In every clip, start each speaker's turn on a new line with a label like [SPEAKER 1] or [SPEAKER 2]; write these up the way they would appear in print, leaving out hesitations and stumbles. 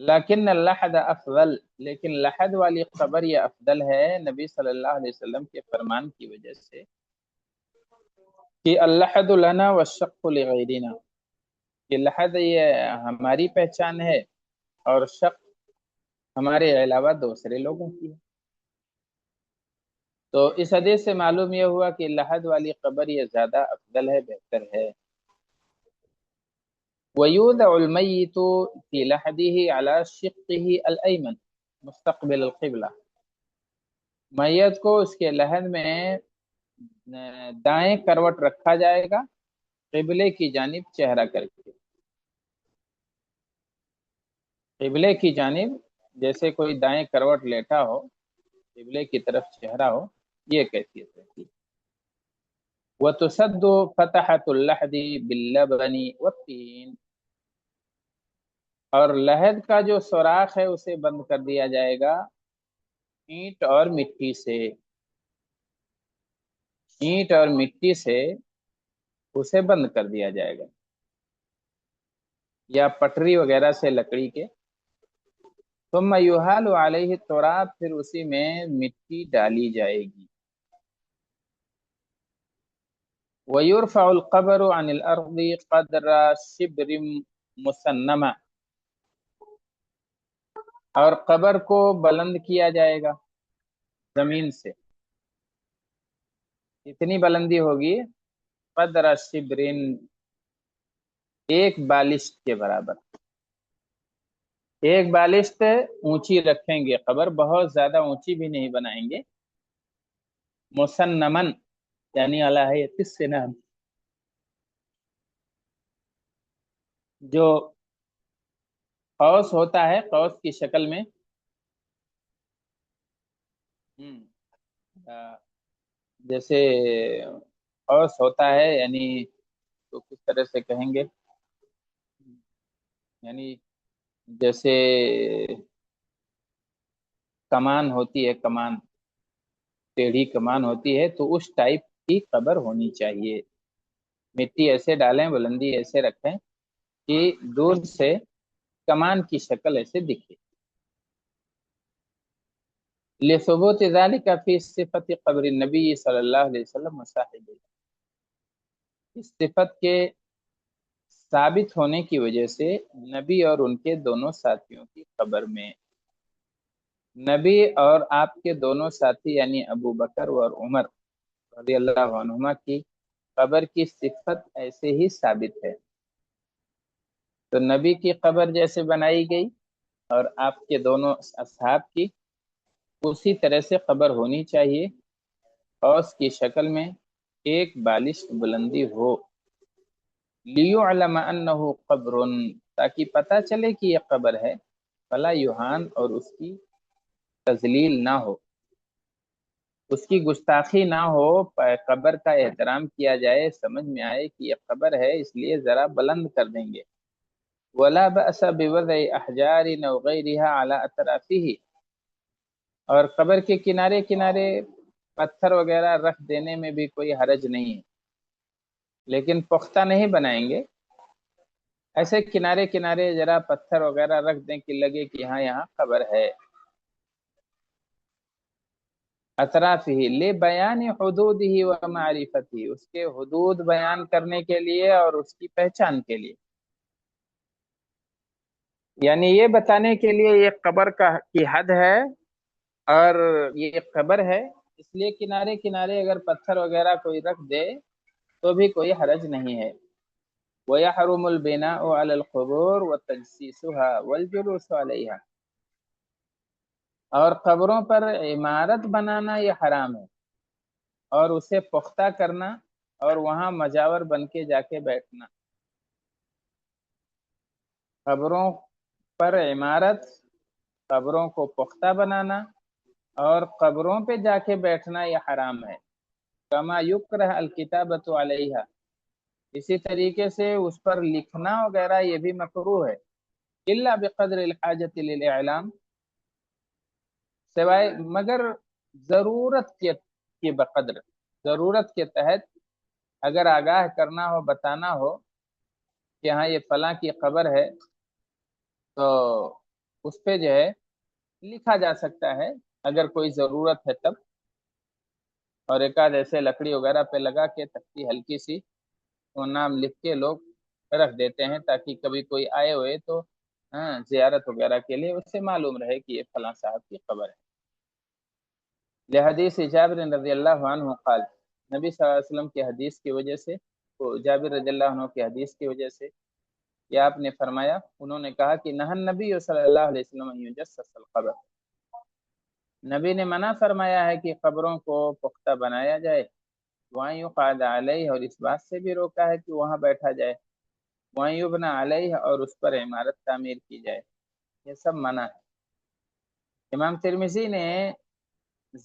[SPEAKER 1] لیکن اللحد افضل، لیکن لحد والی قبر یہ افضل ہے نبی صلی اللہ علیہ وسلم کے فرمان کی وجہ سے کہ اللحد لنا والشق لغیرنا، کہ لحد یہ ہماری پہچان ہے اور شق ہمارے علاوہ دوسرے لوگوں کی ہے۔ تو اس حدیث سے معلوم یہ ہوا کہ لحد والی قبر یہ زیادہ افضل ہے، بہتر ہے۔ وَيُودَعُ الْمَيِّتُ فِي لَحْدِهِ عَلَى شِقِّهِ الْأَيْمَنِ مستقبل القبلہ، میت کو اس کے لحد میں دائیں کروٹ رکھا جائے گا، قبلے کی جانب چہرہ کر کے، قبلے کی جانب، جیسے کوئی دائیں کروٹ لیٹا ہو، قبلے کی طرف چہرہ ہو، یہ کیفیت رہتی ہے۔ وَتُسَدُّ فَتَحَةُ اللَّحْدِ بِاللَّبَنِ وَالطِّينِ، اور لحد کا جو سوراخ ہے اسے بند کر دیا جائے گا اینٹ اور مٹی سے، اینٹ اور مٹی سے اسے بند کر دیا جائے گا، یا پٹری وغیرہ سے لکڑی کے۔ ثم یحال علیہ التراب، پھر اسی میں مٹی ڈالی جائے گی۔ ویرفع القبر عن الارض قدر شبر مسنمہ، اور قبر کو بلند کیا جائے گا زمین سے، اتنی بلندی ہوگی قدر شبرن، ایک بالشت کے برابر، ایک بالشت اونچی رکھیں گے، قبر بہت زیادہ اونچی بھی نہیں بنائیں گے۔ مسنمن یعنی علی ہیئت السنام، جو قوس ہوتا ہے، قوس کی شکل میں، جیسے قوس ہوتا ہے، یعنی تو کس طرح سے کہیں گے، یعنی جیسے کمان ہوتی ہے، کمان، ٹیڑھی کمان ہوتی ہے، تو اس ٹائپ کی قبر ہونی چاہیے۔ مٹی ایسے ڈالیں، بلندی ایسے رکھیں کہ دور سے کمان کی شکل ایسے دکھے۔ لثبوت ذلك فی صفت قبر النبی صلی اللہ علیہ وسلم وصاحبہ، اس صفت کے ثابت ہونے کی وجہ سے نبی اور ان کے دونوں ساتھیوں کی قبر میں، نبی اور آپ کے دونوں ساتھی یعنی ابو بکر اور عمر رضی اللہ عنہما کی قبر کی صفت ایسے ہی ثابت ہے۔ تو نبی کی قبر جیسے بنائی گئی اور آپ کے دونوں اصحاب کی، اسی طرح سے قبر ہونی چاہیے، قوس کی شکل میں، ایک بالش بلندی ہو۔ لیعلم انہ قبر، تاکہ پتہ چلے کہ یہ قبر ہے، فلا یوہان، اور اس کی تذلیل نہ ہو، اس کی گستاخی نہ ہو، قبر کا احترام کیا جائے، سمجھ میں آئے کہ یہ قبر ہے اس لیے ذرا بلند کر دیں گے۔ ولا بأس بوضع احجار او غیرها على اطرافه، اور قبر کے کنارے کنارے پتھر وغیرہ رکھ دینے میں بھی کوئی حرج نہیں ہے، لیکن پختہ نہیں بنائیں گے، ایسے کنارے کنارے ذرا پتھر وغیرہ رکھ دیں کہ لگے کہ ہاں یہاں قبر ہے۔ اطرافہ لبیان حدودہ ومعرفتہ، اس کے حدود بیان کرنے کے لیے اور اس کی پہچان کے لیے، یعنی یہ بتانے کے لیے یہ قبر کی حد ہے اور یہ قبر ہے، اس لیے کنارے کنارے اگر پتھر وغیرہ کوئی رکھ دے تو بھی کوئی حرج نہیں ہے۔ وَيَحْرُمُ الْبِنَاءُ عَلَى الْقُبُورِ وَتَجْسِيسُهَا وَالْجُلُوسُ عَلَيْهَا، اور قبروں پر عمارت بنانا یہ حرام ہے، اور اسے پختہ کرنا اور وہاں مجاور بن کے جا کے بیٹھنا۔ قبروں پر عمارت، قبروں کو پختہ بنانا اور قبروں پہ جا کے بیٹھنا یہ حرام ہے۔ کما یکرہ الکتابۃ علیہا، اسی طریقے سے اس پر لکھنا وغیرہ یہ بھی مکروہ ہے، الا بقدر الحاجۃ للاعلام، سوائے مگر ضرورت کے بقدر، ضرورت کے تحت اگر آگاہ کرنا ہو، بتانا ہو کہ ہاں یہ فلاں کی قبر ہے، تو اس پہ جو ہے لکھا جا سکتا ہے اگر کوئی ضرورت ہے تب، اور ایک آدھ ایسے لکڑی وغیرہ پہ لگا کے تختی ہلکی سی وہ نام لکھ کے لوگ رکھ دیتے ہیں تاکہ کبھی کوئی آئے ہوئے تو ہاں زیارت وغیرہ کے لیے اس سے معلوم رہے کہ یہ فلاں صاحب کی قبر ہے۔ لحدیث جابر رضی اللہ عنہ قال، نبی صلی اللہ علیہ وسلم کی حدیث کی وجہ سے، جابر رضی اللہ عنہ کی حدیث کی وجہ سے یا آپ نے فرمایا، انہوں نے کہا کہ نہن نبی صلی اللہ علیہ وسلم ان یجسس القبر، نبی نے منع فرمایا ہے کہ قبروں کو پختہ بنایا جائے، وہاں یقعد علیہ، اور اس بات سے بھی روکا ہے کہ وہاں بیٹھا جائے، وہاں یبنى علیہ، اور اس پر عمارت تعمیر کی جائے، یہ سب منع ہے۔ امام ترمذی نے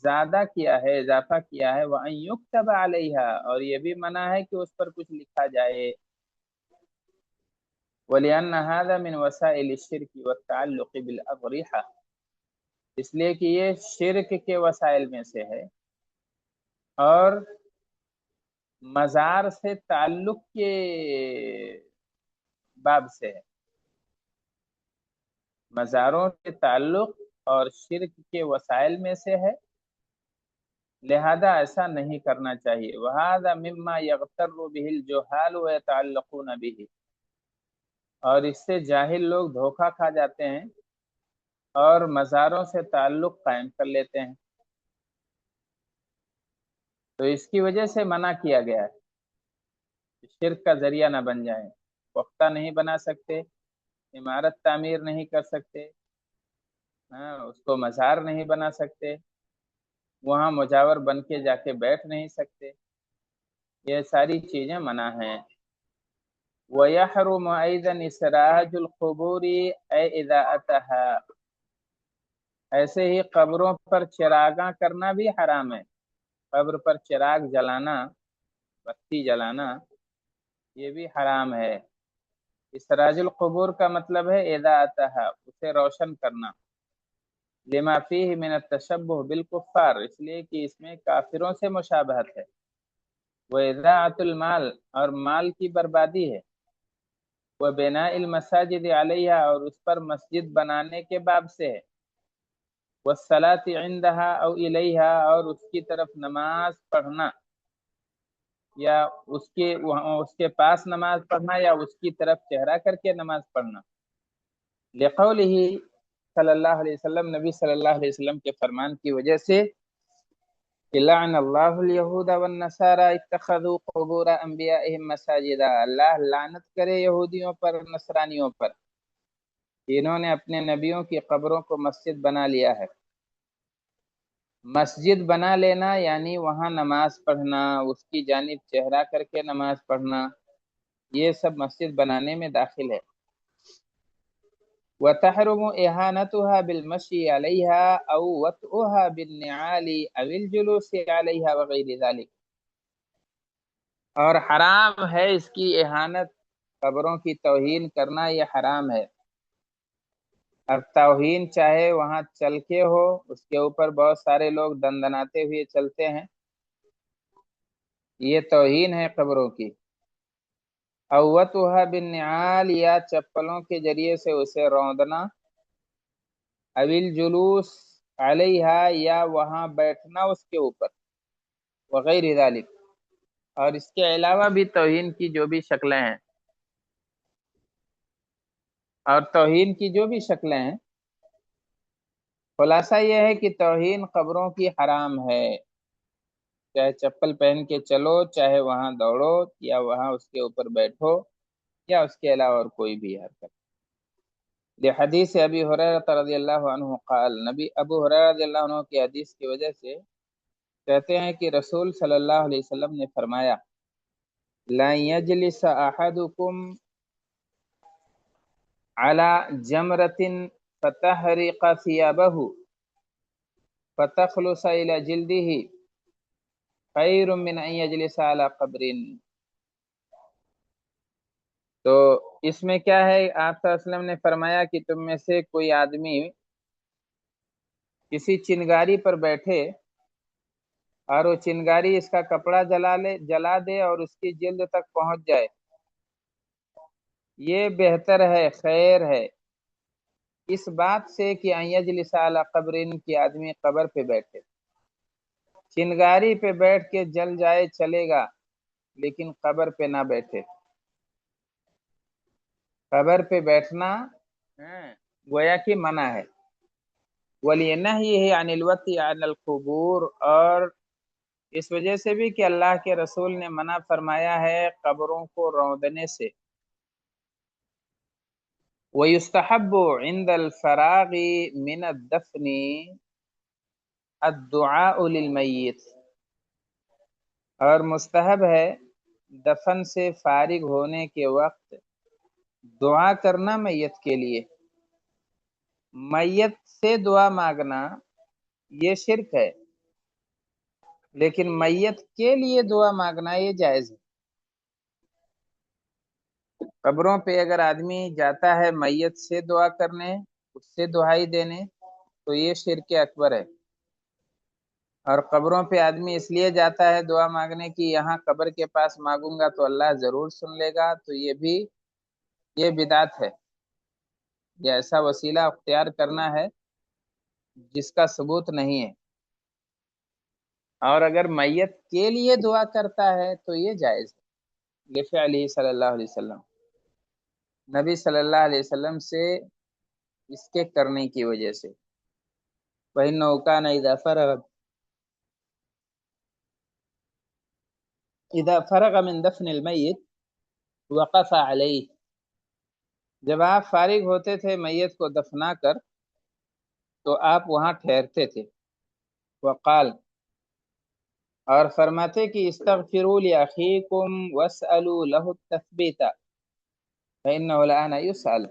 [SPEAKER 1] زیادہ کیا ہے، اضافہ کیا ہے وَأَن يُكْتَبَ عَلَيْهَا، اور یہ بھی منع ہے کہ اس پر کچھ لکھا جائے، وَلِأَنَّ هَذَا مِنْ وَسَائِلِ الشِّرْكِ وَالتَّعَلُّقِ بِالْأَضْرِحَةِ، اس لیے کہ یہ شرک کے وسائل میں سے ہے اور مزار سے تعلق کے باب سے ہے، مزاروں سے تعلق اور شرک کے وسائل میں سے ہے، لہذا ایسا نہیں کرنا چاہیے۔ وَهَذَا مِمَّا يَغْتَرُّ بِهِ الْجُهَّالُ وَيَتَعَلَّقُونَ بِهِ، اور اس سے جاہل لوگ دھوکہ کھا جاتے ہیں اور مزاروں سے تعلق قائم کر لیتے ہیں، تو اس کی وجہ سے منع کیا گیا ہے، شرک کا ذریعہ نہ بن جائیں، پختہ نہیں بنا سکتے، عمارت تعمیر نہیں کر سکتے، ہاں اس کو مزار نہیں بنا سکتے، وہاں مجاور بن کے جا کے بیٹھ نہیں سکتے، یہ ساری چیزیں منع ہیں۔ وَيَحْرُمُ أَيْضًا إِسْرَاجُ الْقُبُورِ أَيْ إِضَاءَتُهَا، ایسے ہی قبروں پر چراغاں کرنا بھی حرام ہے، قبر پر چراغ جلانا، بتی جلانا، یہ بھی حرام ہے۔ اسراج القبور کا مطلب ہے اضاءتها، اسے روشن کرنا، لما فیہ من التشبہ بالکفار، اس لیے کہ اس میں کافروں سے مشابہت ہے، واضاعۃ المال، اور مال کی بربادی ہے، وبناء المساجد علیہا، اور اس پر مسجد بنانے کے باب سے ہے، والصلاة عندها او الیہا، اور اس کی طرف نماز پڑھنا یا اس کے پاس نماز پڑھنا یا اس کی طرف چہرہ کر کے نماز پڑھنا، لقولہ صلی اللہ علیہ وسلم، نبی صلی اللہ علیہ وسلم کے فرمان کی وجہ سے کہ لعن اللہ الیہود والنصارى اتخذوا قبور انبیائهم مساجدا، اللہ لعنت کرے یہودیوں پر نصرانیوں پر، انہوں نے اپنے نبیوں کی قبروں کو مسجد بنا لیا ہے۔ مسجد بنا لینا یعنی وہاں نماز پڑھنا، اس کی جانب چہرہ کر کے نماز پڑھنا، یہ سب مسجد بنانے میں داخل ہے۔ وَتَحْرُمُ إِهَانَتُهَا بِالْمَشْيِ عَلَيْهَا أَوْ وَطْئُهَا بِالنِّعَالِ أَوِ الْجُلُوسِ عَلَيْهَا وَغَيْرِ ذَلِكَ، اور حرام ہے اس کی اہانت، قبروں کی توہین کرنا یہ حرام ہے۔ اب توہین چاہے وہاں چل کے ہو، اس کے اوپر بہت سارے لوگ دندناتے ہوئے چلتے ہیں، یہ توہین ہے قبروں کی، اوتها بالنعال، یا چپلوں کے ذریعے سے اسے روندنا، اویل جلوس علیہا، یا وہاں بیٹھنا اس کے اوپر، وغیر ذالک، اور اس کے علاوہ بھی توہین کی جو بھی شکلیں ہیں، اور توہین کی جو بھی شکلیں ہیں، خلاصہ یہ ہے کہ توہین قبروں کی حرام ہے، چاہے چپل پہن کے چلو، چاہے وہاں دوڑو، یا وہاں اس کے اوپر بیٹھو، یا اس کے علاوہ اور کوئی بھی حرکت۔ لحدیث ابی ہریرہ رضی اللہ عنہ قال، نبی ابو ہریرہ رضی اللہ عنہ کی حدیث کی وجہ سے کہتے ہیں کہ رسول صلی اللہ علیہ وسلم نے فرمایا، لا یجلس احدکم علی جمرۃ فتحرق ثیابہ فتخلص الی جلدہ خیر من ان یجلس علی قبر، تو اس میں کیا ہے، آپ صلی اللہ علیہ وسلم نے فرمایا کہ تم میں سے کوئی آدمی کسی چنگاری پر بیٹھے اور وہ چنگاری اس کا کپڑا جلا دے اور اس کی جلد تک پہنچ جائے، یہ بہتر ہے، خیر ہے، اس بات سے کہ ان یجلس علی قبر، کی آدمی قبر پہ بیٹھے، چنگاری پہ بیٹھ کے جل جائے چلے گا، لیکن قبر پہ نہ بیٹھے۔ قبر پہ بیٹھنا گویا کہ منع ہے۔ وَلِنَهْيِهِ عَنِ الْوَطْءِ عَلَى الْقُبُورِ، اور اس وجہ سے بھی کہ اللہ کے رسول نے منع فرمایا ہے قبروں کو روندنے سے۔ وَيُسْتَحَبُّ عِنْدَ الْفَرَاغِ مِنَ الدَّفْنِ الدُّعَاءُ لِلْمَيِّتِ، اور مستحب ہے دفن سے فارغ ہونے کے وقت دعا کرنا میت کے لیے۔ میت سے دعا مانگنا یہ شرک ہے، لیکن میت کے لیے دعا مانگنا یہ جائز ہے۔ قبروں پہ اگر آدمی جاتا ہے میت سے دعا کرنے، اس سے دعائی دینے، تو یہ شرک اکبر ہے۔ اور قبروں پہ آدمی اس لیے جاتا ہے دعا مانگنے کی یہاں قبر کے پاس مانگوں گا تو اللہ ضرور سن لے گا، تو یہ بدعت ہے۔ یہ ایسا وسیلہ اختیار کرنا ہے جس کا ثبوت نہیں ہے۔ اور اگر میت کے لیے دعا کرتا ہے تو یہ جائز ہے، لفعلہ صلی اللہ علیہ وسلم، نبی صلی اللہ علیہ وسلم سے اس کے کرنے کی وجہ سے۔ فإنه كان إذا فرغ من دفن المیت وقف علیہ، جب آپ فارغ ہوتے تھے میت کو دفنا کر تو آپ وہاں ٹھہرتے تھے۔ وقال، اور فرماتے کہ استغفروا لأخیکم واسألوا له التثبیت فإنه الآن يسأل۔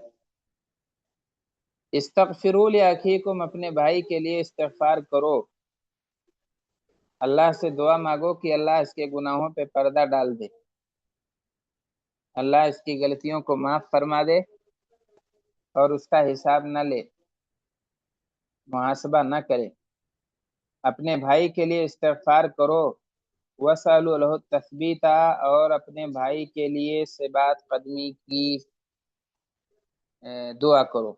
[SPEAKER 1] استغفروا لأخیکم، اپنے بھائی کے لیے استغفار کرو، اللہ سے دعا مانگو کہ اللہ اس کے گناہوں پہ پردہ ڈال دے، اللہ اس کی غلطیوں کو معاف فرما دے اور اس کا حساب نہ لے، محاسبہ نہ کرے۔ اپنے بھائی کے لیے استغفار کرو، وَسَأَلُوا لَهُ التَّثْبِيتَ، اور اپنے بھائی کے لیے ثبات قدمی کی دعا کرو،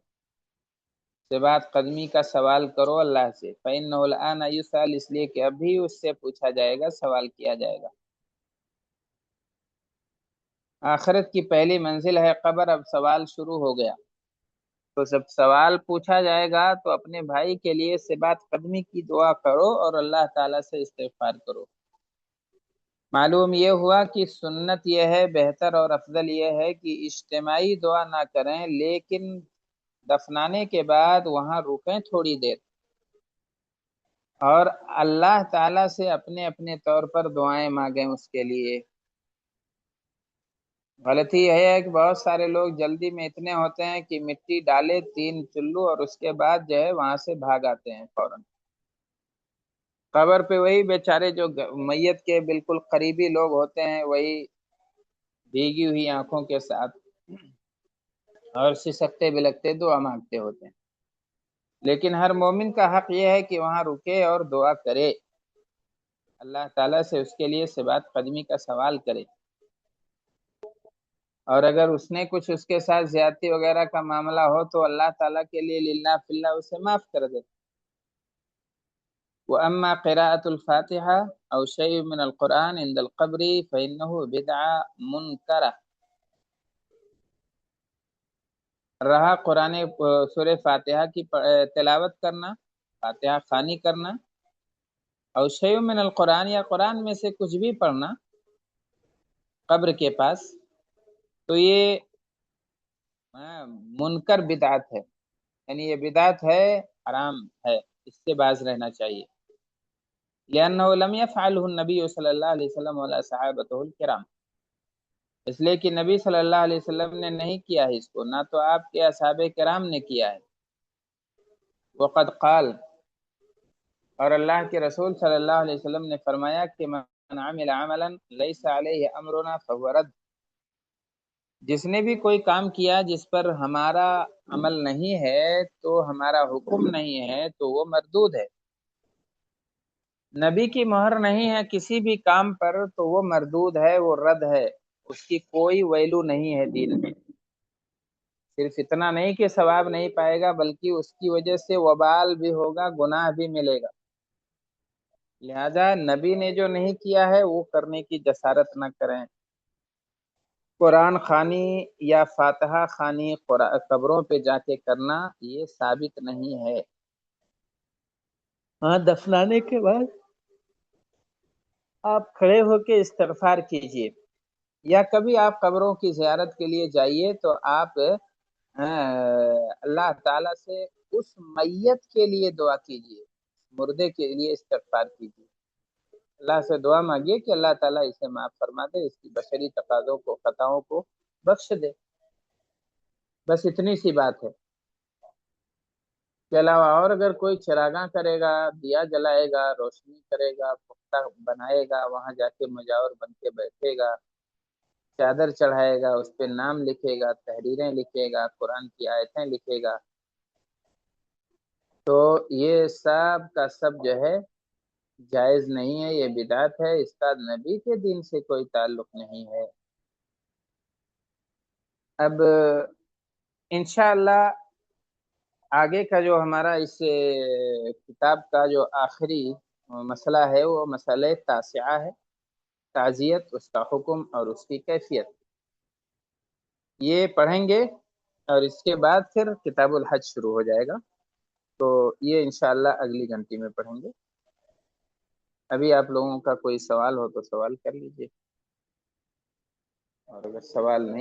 [SPEAKER 1] ثبات قدمی کا سوال کرو اللہ سے۔ فَإِنَّهُ الْآنَ يُسْأَلُ، اس لیے کہ ابھی اس سے پوچھا جائے گا، سوال کیا جائے گا۔ آخرت کی پہلی منزل ہے قبر، اب سوال شروع ہو گیا، تو جب سوال پوچھا جائے گا تو اپنے بھائی کے لیے ثبات قدمی کی دعا کرو اور اللہ تعالیٰ سے استغفار کرو۔ معلوم یہ ہوا کہ سنت یہ ہے، بہتر اور افضل یہ ہے کہ اجتماعی دعا نہ کریں، لیکن دفنانے کے بعد وہاں رکیں تھوڑی دیر اور اللہ تعالیٰ سے اپنے اپنے طور پر دعائیں مانگیں اس کے لیے۔ غلطی یہ ہے کہ بہت سارے لوگ جلدی میں اتنے ہوتے ہیں کہ مٹی ڈالے 3 چلو اور اس کے بعد جو ہے وہاں سے بھاگ آتے ہیں فوراً۔ قبر پہ وہی بیچارے جو میت کے بالکل قریبی لوگ ہوتے ہیں وہی بھیگی ہوئی آنکھوں کے ساتھ اور سسکتے بلکتے دعا مانگتے ہوتے ہیں۔ لیکن ہر مومن کا حق یہ ہے کہ وہاں رکے اور دعا کرے، اللہ تعالیٰ سے اس کے لیے ثبات قدمی کا سوال کرے، اور اگر اس نے کچھ اس کے ساتھ زیادتی وغیرہ کا معاملہ ہو تو اللہ تعالیٰ کے لیے للہ فی اللہ اسے معاف کر دے۔ وَأَمَّا قِرَاءَةُ الْفَاتِحَةِ أَوْ شَيْءٍ مِّنَ الْقُرْآنِ عِندَ الْقَبْرِ فَإِنَّهُ بِدْعَةٌ مُنْكَرَةٌ۔ رہا قرآن سورہ فاتحہ کی تلاوت کرنا، فاتحہ خوانی کرنا، اور شیء من القرآن، یا قرآن میں سے کچھ بھی پڑھنا قبر کے پاس، تو یہ منکر بدعت ہے، یعنی یہ بدعت ہے، حرام ہے، اس سے باز رہنا چاہیے۔ لأنه لم يفعله النبي صلی اللہ علیہ وسلم ولا صحابته الکرام، اس لیے کہ نبی صلی اللہ علیہ وسلم نے نہیں کیا ہے اس کو، نہ تو آپ کے اصحاب کرام نے کیا ہے۔ وقد قال، اور اللہ کے رسول صلی اللہ علیہ وسلم نے فرمایا کہ من عمل عملا لیس علیہ امرنا فهو رد، جس نے بھی کوئی کام کیا جس پر ہمارا عمل نہیں ہے، تو ہمارا حکم نہیں ہے، تو وہ مردود ہے۔ نبی کی مہر نہیں ہے کسی بھی کام پر تو وہ مردود ہے، وہ رد ہے، اس کی کوئی ویلو نہیں ہے دین میں۔ صرف اتنا نہیں کہ ثواب نہیں پائے گا، بلکہ اس کی وجہ سے وبال بھی ہوگا، گناہ بھی ملے گا۔ لہذا نبی نے جو نہیں کیا ہے وہ کرنے کی جسارت نہ کریں۔ قرآن خوانی یا فاتحہ خوانی قبروں پہ جا کے کرنا یہ ثابت نہیں ہے۔ ہاں، دفنانے کے بعد آپ کھڑے ہو کے استغفار کیجئے، یا کبھی آپ قبروں کی زیارت کے لیے جائیے تو آپ اللہ تعالیٰ سے اس میت کے لیے دعا کیجئے، مردے کے لیے استغفار کیجئے، اللہ سے دعا مانگیے کہ اللہ تعالیٰ اسے معاف فرما دے، اس کی بشری تقاضوں کو، خطاؤں کو بخش دے۔ بس اتنی سی بات ہے۔ کے علاوہ اور اگر کوئی چراغاں کرے گا، دیا جلائے گا، روشنی کرے گا، پختہ بنائے گا، وہاں جا کے مجاور بن کے بیٹھے گا، چادر چڑھائے گا، اس پہ نام لکھے گا، تحریریں لکھے گا، قرآن کی آیتیں لکھے گا، تو یہ سب کا سب جو ہے جائز نہیں ہے، یہ بدعت ہے، اس کا نبی کے دین سے کوئی تعلق نہیں ہے۔ اب انشاءاللہ آگے کا جو ہمارا اس کتاب کا جو آخری مسئلہ ہے وہ مسئلہ تاسعہ ہے، تعزیت، اس کا حکم اور اس کی کیفیت، یہ پڑھیں گے، اور اس کے بعد پھر کتاب الحج شروع ہو جائے گا، تو یہ انشاءاللہ اگلی گھنٹی میں پڑھیں گے۔ ابھی آپ لوگوں کا کوئی سوال ہو تو سوال کر لیجئے، اور اگر سوال نہیں